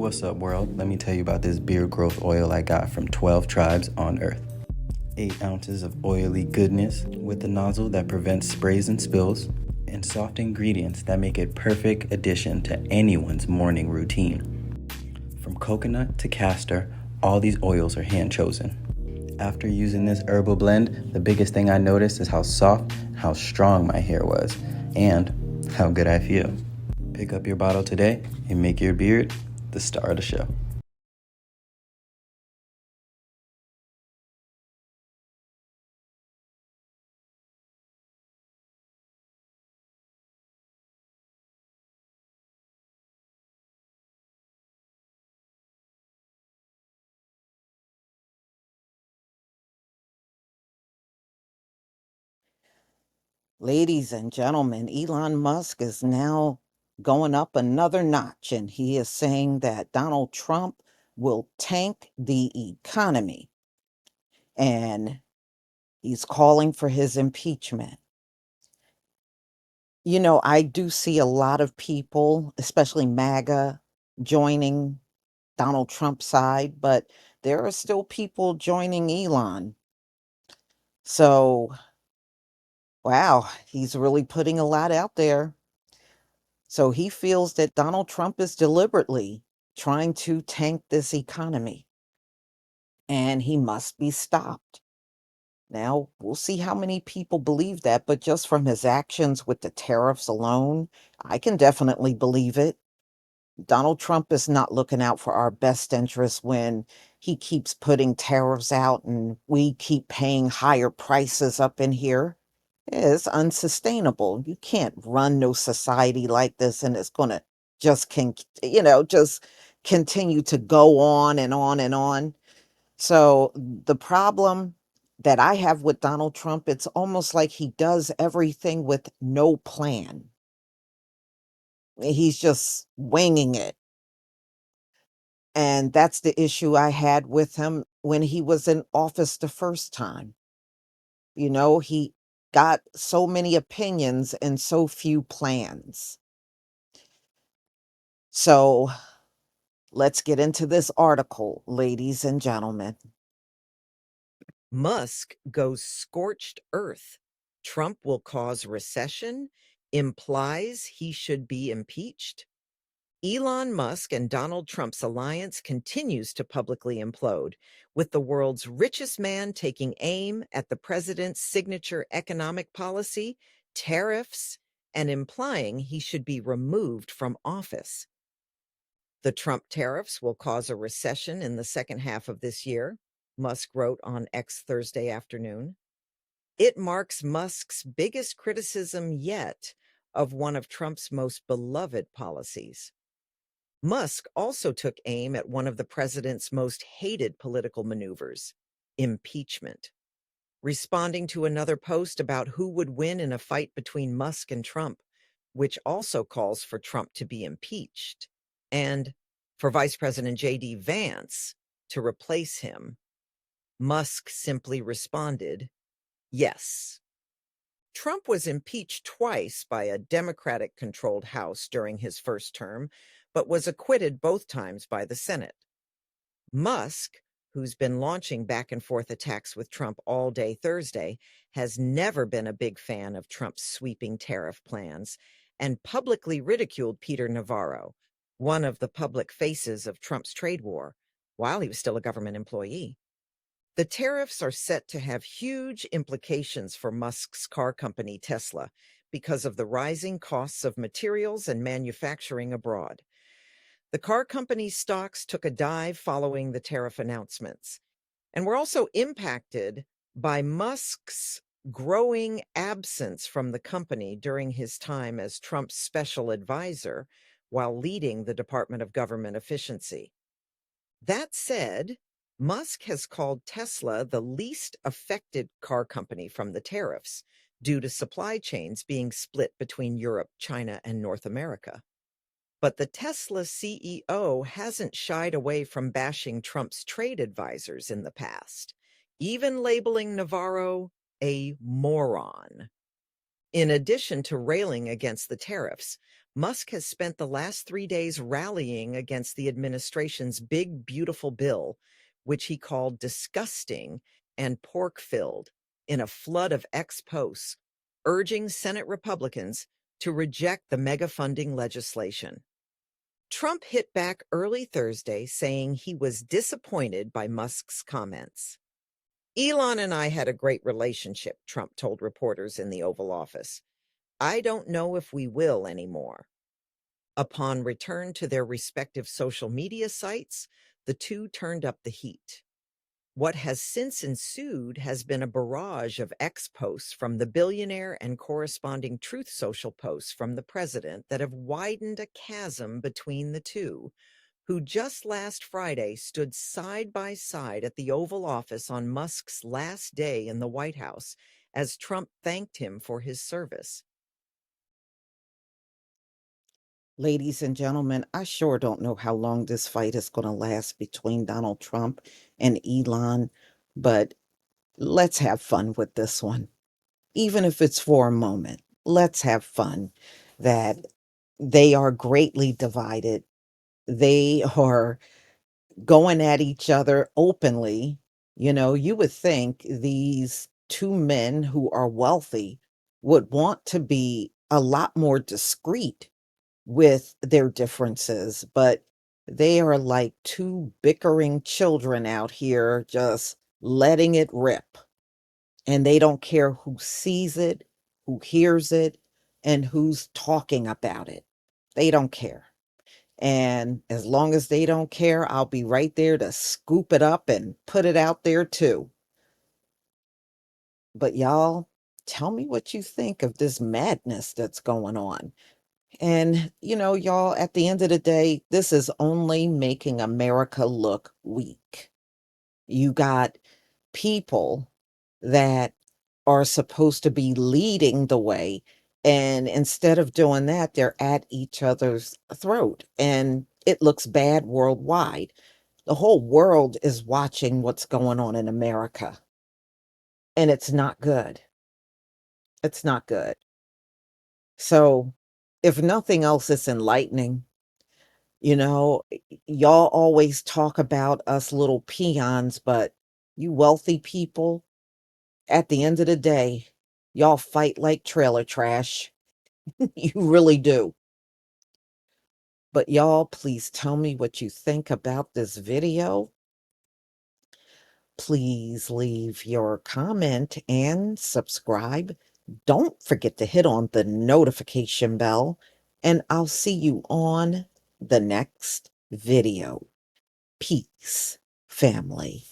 What's up, world? Let me tell you about this beard growth oil I got from 12 tribes on Earth. 8 ounces of oily goodness with a nozzle that prevents sprays and spills, and soft ingredients that make it perfect addition to anyone's morning routine. From coconut to castor, all these oils are hand chosen. After using this herbal blend, the biggest thing I noticed is how soft and how strong my hair was, and how good I feel. Pick up your bottle today and make your beard the star of the show. Ladies and gentlemen, Elon Musk is now going up another notch, and he is saying that Donald Trump will tank the economy, and he's calling for his impeachment. You know, I do see a lot of people, especially MAGA, joining Donald Trump's side, but there are still people joining Elon. So, wow, he's really putting a lot out there. So he feels that Donald Trump is deliberately trying to tank this economy and he must be stopped. Now, we'll see how many people believe that, but just from his actions with the tariffs alone, I can definitely believe it. Donald Trump is not looking out for our best interests when he keeps putting tariffs out and we keep paying higher prices up in here. It's unsustainable. You can't run no society like this and it's going to just continue to go on and on and on. So the problem that I have with Donald Trump, it's almost like he does everything with no plan. He's just winging it. And that's the issue I had with him when he was in office the first time. You know, he got so many opinions and so few plans. So let's get into this article, ladies and gentlemen. Musk goes scorched earth. Trump will cause recession, implies he should be impeached. Elon Musk and Donald Trump's alliance continues to publicly implode, with the world's richest man taking aim at the president's signature economic policy, tariffs, and implying he should be removed from office. The Trump tariffs will cause a recession in the second half of this year, Musk wrote on X Thursday afternoon. It marks Musk's biggest criticism yet of one of Trump's most beloved policies. Musk also took aim at one of the president's most hated political maneuvers, impeachment. Responding to another post about who would win in a fight between Musk and Trump, which also calls for Trump to be impeached, and for Vice President J.D. Vance to replace him, Musk simply responded, yes. Trump was impeached twice by a Democratic-controlled House during his first term, but was acquitted both times by the Senate. Musk, who's been launching back-and-forth attacks with Trump all day Thursday, has never been a big fan of Trump's sweeping tariff plans and publicly ridiculed Peter Navarro, one of the public faces of Trump's trade war, while he was still a government employee. The tariffs are set to have huge implications for Musk's car company, Tesla, because of the rising costs of materials and manufacturing abroad. The car company's stocks took a dive following the tariff announcements, and were also impacted by Musk's growing absence from the company during his time as Trump's special advisor while leading the Department of Government Efficiency. That said, Musk has called Tesla the least affected car company from the tariffs due to supply chains being split between Europe, China, and North America. But the Tesla CEO hasn't shied away from bashing Trump's trade advisors in the past, even labeling Navarro a moron. In addition to railing against the tariffs, Musk has spent the last 3 days rallying against the administration's big, beautiful bill, which he called disgusting and pork-filled, in a flood of X posts, urging Senate Republicans to reject the mega funding legislation. Trump hit back early Thursday, saying he was disappointed by Musk's comments. Elon and I had a great relationship, Trump told reporters in the Oval Office. I don't know if we will anymore. Upon return to their respective social media sites, the two turned up the heat. What has since ensued has been a barrage of X posts from the billionaire and corresponding Truth Social posts from the president that have widened a chasm between the two, who just last Friday stood side by side at the Oval Office on Musk's last day in the White House as Trump thanked him for his service. Ladies and gentlemen, I sure don't know how long this fight is going to last between Donald Trump and Elon, but let's have fun with this one. Even if it's for a moment, let's have fun that they are greatly divided. They are going at each other openly. You know, you would think these two men who are wealthy would want to be a lot more discreet with their differences, but they are like two bickering children out here just letting it rip. And they don't care who sees it, who hears it, and who's talking about it. They don't care. And as long as they don't care, I'll be right there to scoop it up and put it out there too. But y'all, tell me what you think of this madness that's going on. And, you know, y'all, at the end of the day, this is only making America look weak. You got people that are supposed to be leading the way. And instead of doing that, they're at each other's throat. And it looks bad worldwide. The whole world is watching what's going on in America. And it's not good. It's not good. So, if nothing else, it's enlightening. You know, y'all always talk about us little peons, but you wealthy people, at the end of the day, y'all fight like trailer trash. You really do. But y'all, please tell me what you think about this video. Please leave your comment and subscribe. Don't forget to hit on the notification bell, and I'll see you on the next video. Peace, family.